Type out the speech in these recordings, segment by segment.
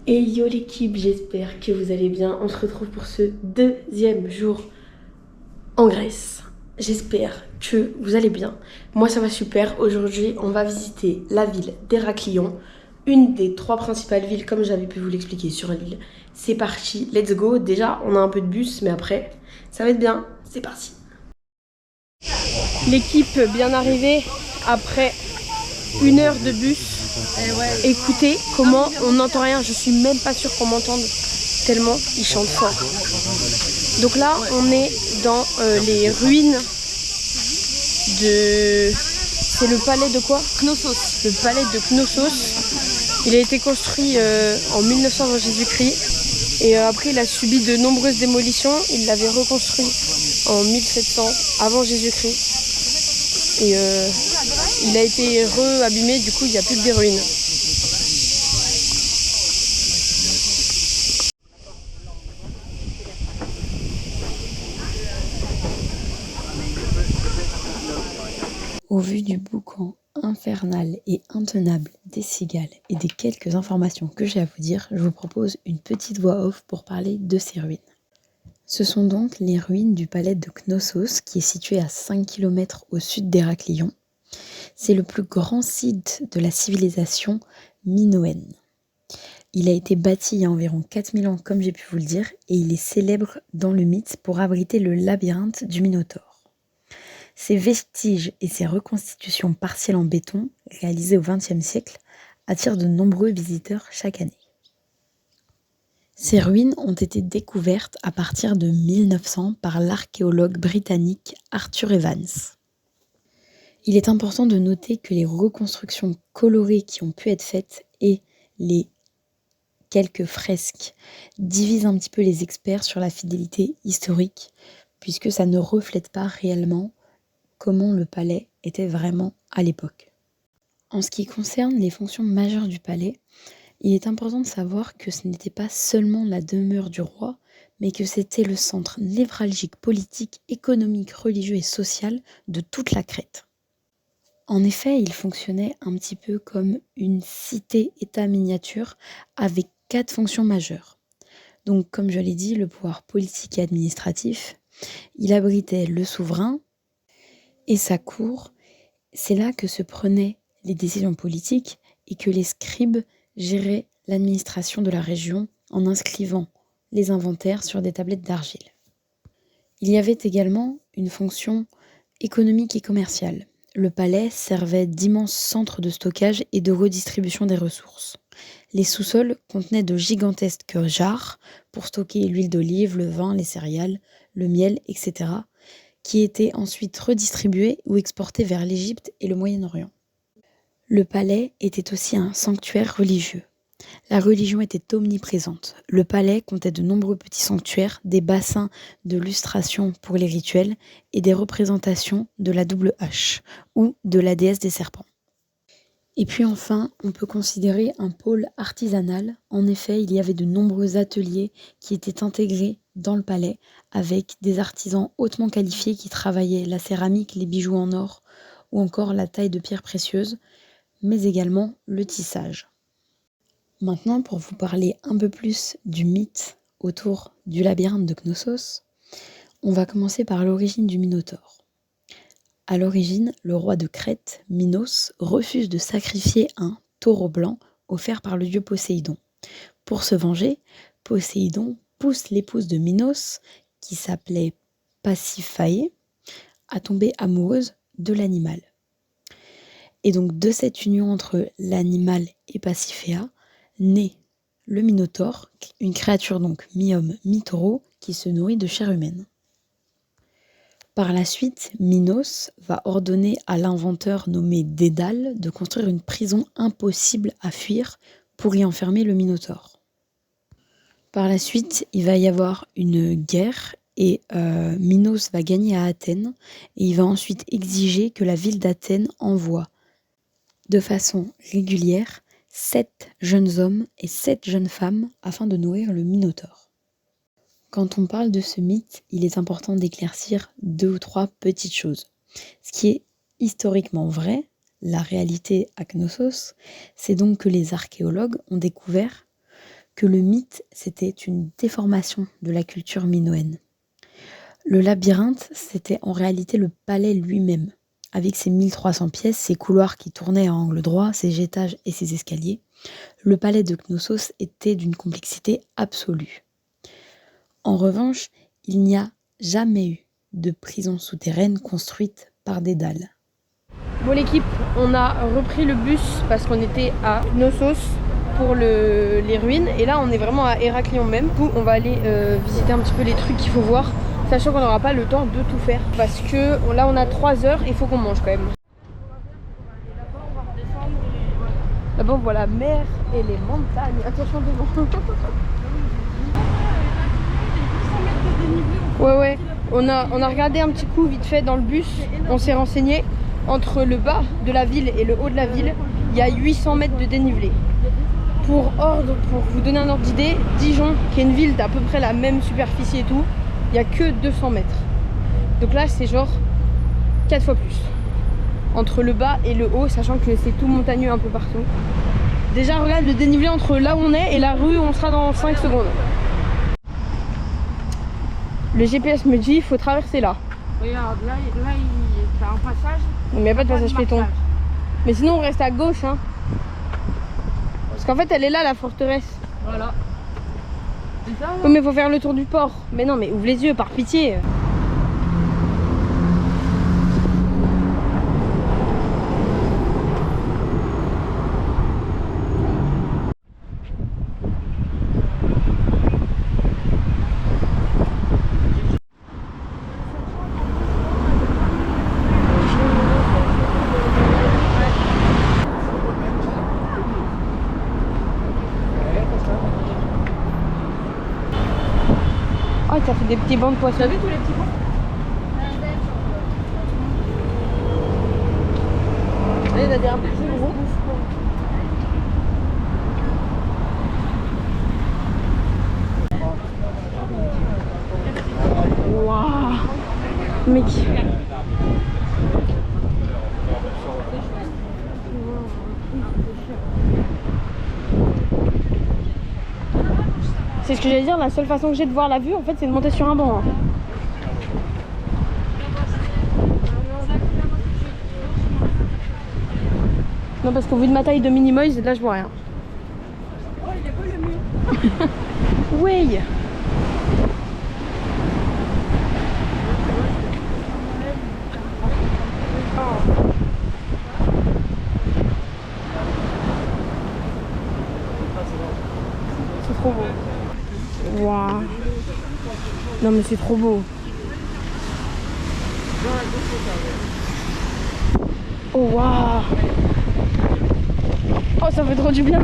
Et yo l'équipe, j'espère que vous allez bien. On se retrouve pour ce deuxième jour en Grèce. J'espère que vous allez bien. Moi ça va super. Aujourd'hui on va visiter la ville d'Héraklion, une des trois principales villes comme j'avais pu vous l'expliquer sur l'île. C'est parti, let's go. Déjà on a un peu de bus mais après ça va être bien. C'est parti. L'équipe bien arrivée après 1 heure de bus. Écoutez comment on n'entend rien, je suis même pas sûre qu'on m'entende tellement ils chantent fort. Donc là on est dans les ruines de... C'est le palais de quoi? Knossos. Le palais de Knossos. Il a été construit en 1900 avant Jésus-Christ et après il a subi de nombreuses démolitions. Il l'avait reconstruit en 1700 avant Jésus-Christ et il a été re-abîmé, du coup il n'y a plus que des ruines. Au vu du boucan infernal et intenable des cigales et des quelques informations que j'ai à vous dire, je vous propose une petite voix off pour parler de ces ruines. Ce sont donc les ruines du palais de Knossos qui est situé à 5 km au sud d'Héraklion. C'est le plus grand site de la civilisation minoenne. Il a été bâti il y a environ 4000 ans comme j'ai pu vous le dire et il est célèbre dans le mythe pour abriter le labyrinthe du Minotaure. Ces vestiges et ces reconstitutions partielles en béton, réalisées au XXe siècle, attirent de nombreux visiteurs chaque année. Ces ruines ont été découvertes à partir de 1900 par l'archéologue britannique Arthur Evans. Il est important de noter que les reconstructions colorées qui ont pu être faites et les quelques fresques divisent un petit peu les experts sur la fidélité historique, puisque ça ne reflète pas réellement comment le palais était vraiment à l'époque. En ce qui concerne les fonctions majeures du palais, il est important de savoir que ce n'était pas seulement la demeure du roi, mais que c'était le centre névralgique politique, économique, religieux et social de toute la Crète. En effet, il fonctionnait un petit peu comme une cité-état miniature avec 4 fonctions majeures. Donc, comme je l'ai dit, le pouvoir politique et administratif, il abritait le souverain et sa cour. C'est là que se prenaient les décisions politiques et que les scribes géraient l'administration de la région en inscrivant les inventaires sur des tablettes d'argile. Il y avait également une fonction économique et commerciale. Le palais servait d'immenses centres de stockage et de redistribution des ressources. Les sous-sols contenaient de gigantesques jarres pour stocker l'huile d'olive, le vin, les céréales, le miel, etc., qui étaient ensuite redistribués ou exportés vers l'Égypte et le Moyen-Orient. Le palais était aussi un sanctuaire religieux. La religion était omniprésente. Le palais comptait de nombreux petits sanctuaires, des bassins de lustration pour les rituels et des représentations de la double hache ou de la déesse des serpents. Et puis enfin, on peut considérer un pôle artisanal. En effet, il y avait de nombreux ateliers qui étaient intégrés dans le palais avec des artisans hautement qualifiés qui travaillaient la céramique, les bijoux en or ou encore la taille de pierres précieuses, mais également le tissage. Maintenant, pour vous parler un peu plus du mythe autour du labyrinthe de Knossos, on va commencer par l'origine du Minotaure. À l'origine, le roi de Crète, Minos, refuse de sacrifier un taureau blanc offert par le dieu Poséidon. Pour se venger, Poséidon pousse l'épouse de Minos, qui s'appelait Pasiphae, à tomber amoureuse de l'animal. Et donc de cette union entre l'animal et Pasiphae, naît le Minotaure, une créature donc mi-homme, mi-taureau, qui se nourrit de chair humaine. Par la suite, Minos va ordonner à l'inventeur nommé Dédale de construire une prison impossible à fuir pour y enfermer le Minotaure. Par la suite, il va y avoir une guerre et Minos va gagner à Athènes et il va ensuite exiger que la ville d'Athènes envoie de façon régulière 7 jeunes hommes et 7 jeunes femmes afin de nourrir le Minotaure. Quand on parle de ce mythe, il est important d'éclaircir 2 ou 3 petites choses. Ce qui est historiquement vrai, la réalité à Knossos, c'est donc que les archéologues ont découvert que le mythe, c'était une déformation de la culture minoenne. Le labyrinthe, c'était en réalité le palais lui-même, avec ses 1300 pièces, ses couloirs qui tournaient à angle droit, ses étages et ses escaliers. Le palais de Knossos était d'une complexité absolue. En revanche, il n'y a jamais eu de prison souterraine construite par des dalles. Bon l'équipe, on a repris le bus parce qu'on était à Knossos pour les ruines et là on est vraiment à Héraclion même. Du coup on va aller visiter un petit peu les trucs qu'il faut voir, sachant qu'on n'aura pas le temps de tout faire parce que là on a 3 heures et il faut qu'on mange quand même. Là-bas on voit la mer et les montagnes. Attention devant. Ouais, on a regardé un petit coup vite fait dans le bus, on s'est renseigné. Entre le bas de la ville et le haut de la ville, il y a 800 mètres de dénivelé. Pour vous donner un ordre d'idée, Dijon, qui est une ville d'à peu près la même superficie et tout, il n'y a que 200 mètres. Donc là, c'est genre 4 fois plus. Entre le bas et le haut, sachant que c'est tout montagneux un peu partout. Déjà, regarde le dénivelé entre là où on est et la rue où on sera dans 5 secondes. Le GPS me dit qu'il faut traverser là. Regarde, là il y a un passage. Mais il n'y a pas de passage piéton. Mais sinon on reste à gauche hein. Parce qu'en fait elle est là la forteresse. Voilà. C'est ça, oui mais il faut faire le tour du port. Mais non mais ouvre les yeux par pitié. Oh, ça fait des petits bancs de poissons. T'as vu tous les petits bancs? Il y a des un peu plus gros. Waouh, mec. C'est ce que j'allais dire, la seule façon que j'ai de voir la vue en fait c'est de monter sur un banc. Hein. Non parce qu'au vu de ma taille de mini-moise, là je vois rien. Oh il est beau le mur. Oui. C'est trop beau. Waouh. Non mais c'est trop beau. Oh waouh. Oh ça fait trop du bien.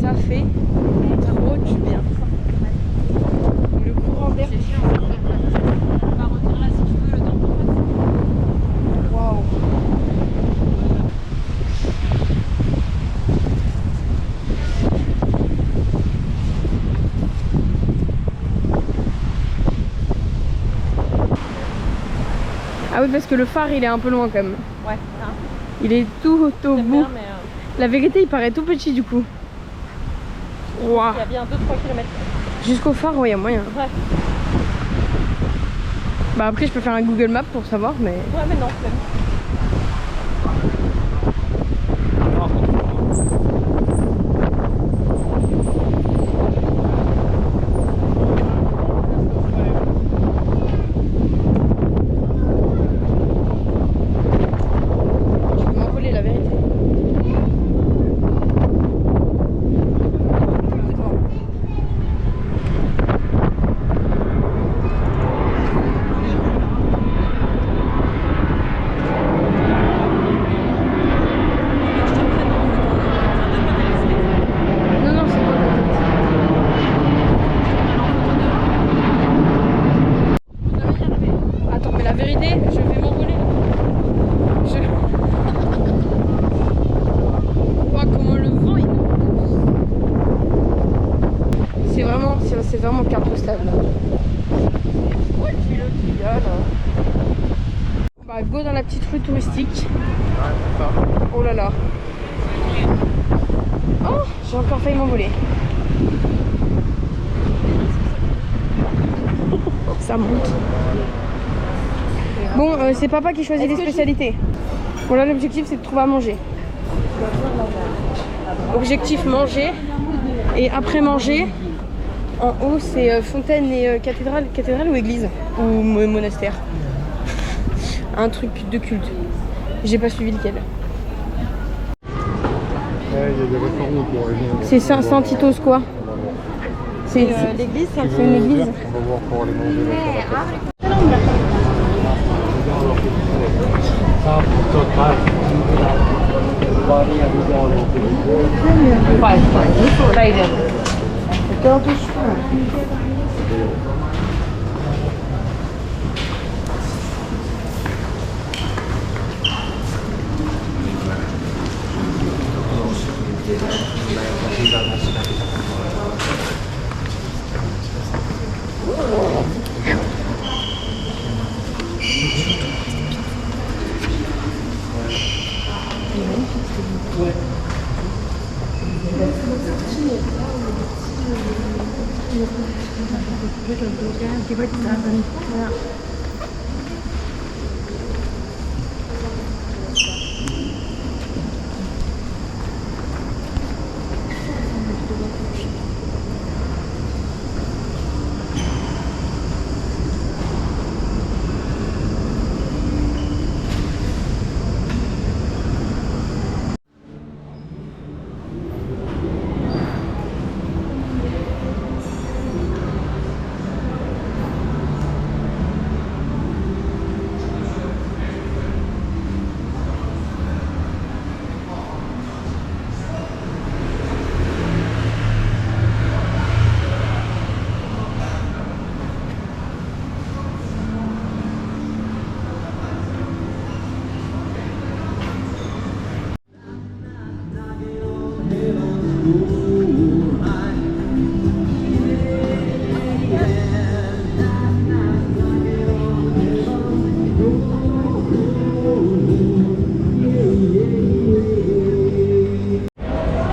Ça fait trop du bien. Le courant d'air. On va revenir là si tu veux le temps. Waouh. Ah oui parce que le phare il est un peu loin quand même. Ouais. Il est tout au bout. Bien, mais La vérité il paraît tout petit du coup. Waouh. il y a bien 2-3 km. Jusqu'au phare ouais il y a moyen. Ouais. Bah après je peux faire un Google Maps pour savoir mais. Ouais mais non même. Je peux m'envoler la vérité. Non non c'est pas Attends mais la vérité je vais m'envoler. Je... Ouah, comment le vent il nous pousse. C'est vraiment carte postale là. Ouais le pilote il y a là. Bah go dans la petite rue touristique. Oh là là. Oh, j'ai encore failli m'envoler. Ça monte. Bon, c'est papa qui choisit les spécialités. Bon là l'objectif c'est de trouver à manger. Objectif manger. Et après manger, en haut c'est fontaine et cathédrale. Cathédrale ou église? Ou monastère? Un truc de culte. J'ai pas suivi lequel. Il y a des restaurants pour aller. C'est Saint-Titos quoi? C'est l'église, c'est une église. On va voir pour aller manger là.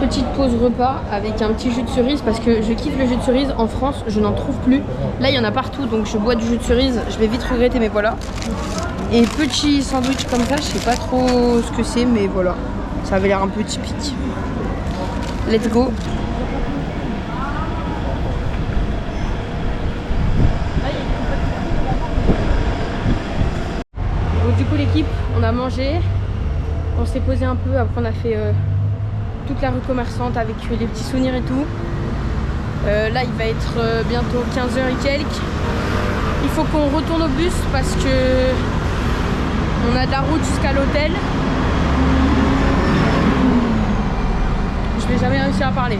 Petite pause repas avec un petit jus de cerise parce que je kiffe le jus de cerise. En France, je n'en trouve plus. Là, il y en a partout, donc je bois du jus de cerise. Je vais vite regretter, mais voilà. Et petit sandwich comme ça, je sais pas trop ce que c'est, mais voilà. Ça avait l'air un peu typique. Let's go. Donc du coup l'équipe, on a mangé. On s'est posé un peu, après on a fait toute la rue commerçante avec les petits souvenirs et tout. Là il va être bientôt 15h et quelques. Il faut qu'on retourne au bus parce que on a de la route jusqu'à l'hôtel. Je vais jamais réussir à parler.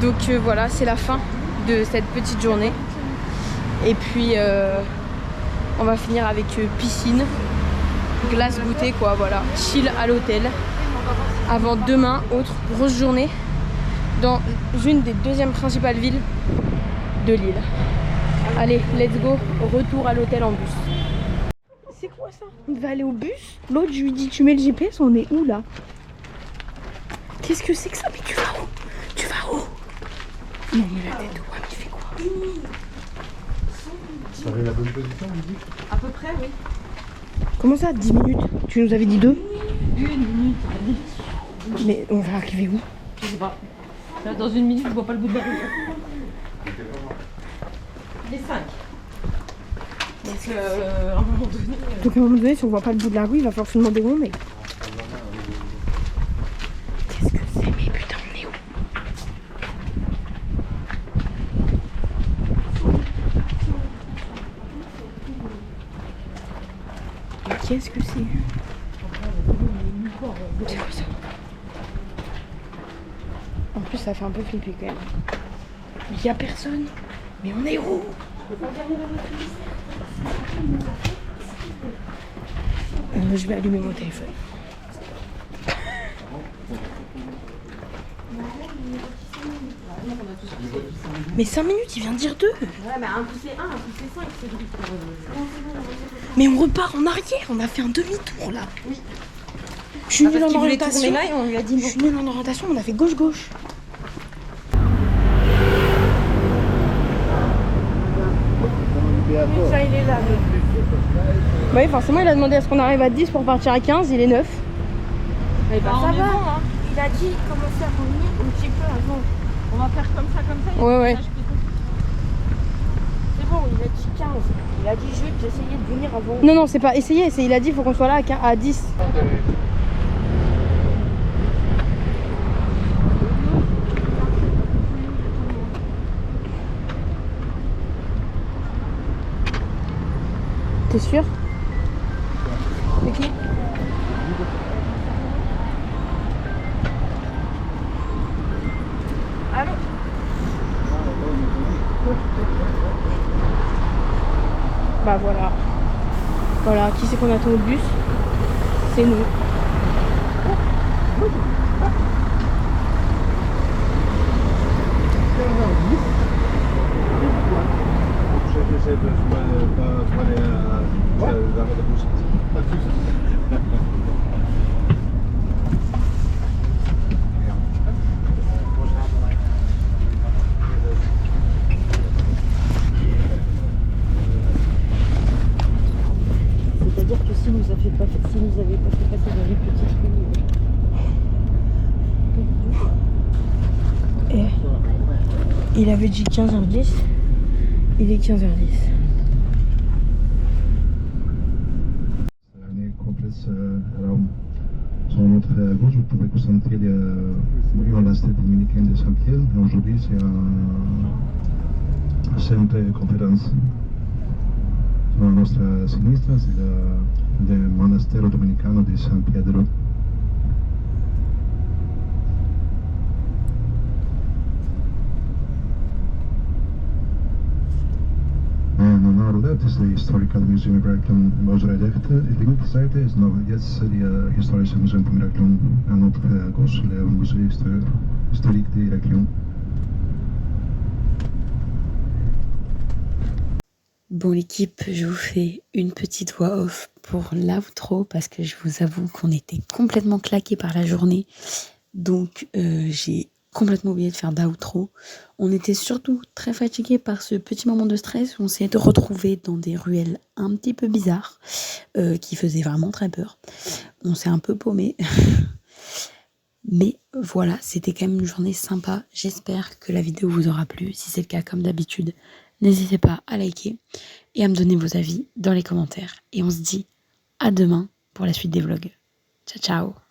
Donc voilà, c'est la fin de cette petite journée. Et puis on va finir avec piscine, glace goûter quoi, voilà. Chill à l'hôtel. Avant demain, autre grosse journée dans une des deuxièmes principales villes de l'île. Allez, let's go, retour à l'hôtel en bus. C'est quoi ça? On devait aller au bus. L'autre, je lui dis, tu mets le GPS, on est où là? Qu'est-ce que c'est que ça? Mais tu vas où? Tu vas où? Non mais la tête de Wam, il fait quoi? Ça avait la bonne position, vous dites? À peu près, oui. Comment ça, 10 minutes? Tu nous avais dit 2? 1 minute. Mais on va arriver où? Je sais pas. Là, dans 1 minute, je vois pas le bout de la rue. Les 5. Donc, à un moment donné. Donc à un moment donné, si on voit pas le bout de la rue, il va falloir se demander où on est. Qu'est-ce que c'est? Mais putain, on est où? Mais qu'est-ce que c'est? C'est quoi ça? En plus, ça fait un peu flipper quand même. Il y a personne. Mais on est où? Je vais allumer mon téléphone. Mais 5 minutes, il vient de dire 2. Ouais, mais un poussé 1, un poussé 5, c'est vite. Mais on repart en arrière, on a fait un demi-tour là. Oui. Je suis nulle en Parce qu'il voulait orientation. tourner là et on lui a dit Je non. suis nulle en orientation, on a fait gauche-gauche. Ça, il est là. Bah oui, forcément, il a demandé à ce qu'on arrive à 10 pour partir à 15, il est 9. Mais bah, ça on est va. bon, hein. Il a dit commencer à revenir un petit peu avant. On va faire comme ça, comme ça. Ouais, ouais. C'est bon, il a dit 15. Il a dit juste d'essayer de venir avant. Non, non, c'est pas essayer, il a dit il faut qu'on soit là à 10. T'es sûr? C'est qui? Allô? Bah voilà. Voilà, qui c'est qu'on attend au bus? C'est nous. J'essaie de pas aller à l'arrêt de bus. Pas de soucis. C'est-à-dire que si nous avait pas fait passer dans les petites rues. Et il avait dit 15h10. Il est 15h10. L'année complète, alors, sur notre gauche, vous pouvez constater l'université dominicaine de Saint-Pierre. Et aujourd'hui, c'est une conférence. Sur notre sinistra, c'est le monastère dominicano de San Pedro. En naar de left is de Historical Museum Miraculum in Moserijdechte. De linkerzijde is nog jetzt het Historische Museum van Miraculum. En notre gauche, le Musée historique de Miraculum. Bon l'équipe, je vous fais une petite voix off pour l'outro parce que je vous avoue qu'on était complètement claqués par la journée. Donc j'ai complètement oublié de faire d'outro. On était surtout très fatigués par ce petit moment de stress où on s'est retrouvé dans des ruelles un petit peu bizarres qui faisaient vraiment très peur. On s'est un peu paumé. Mais voilà, c'était quand même une journée sympa. J'espère que la vidéo vous aura plu. Si c'est le cas, comme d'habitude, n'hésitez pas à liker et à me donner vos avis dans les commentaires. Et on se dit à demain pour la suite des vlogs. Ciao, ciao!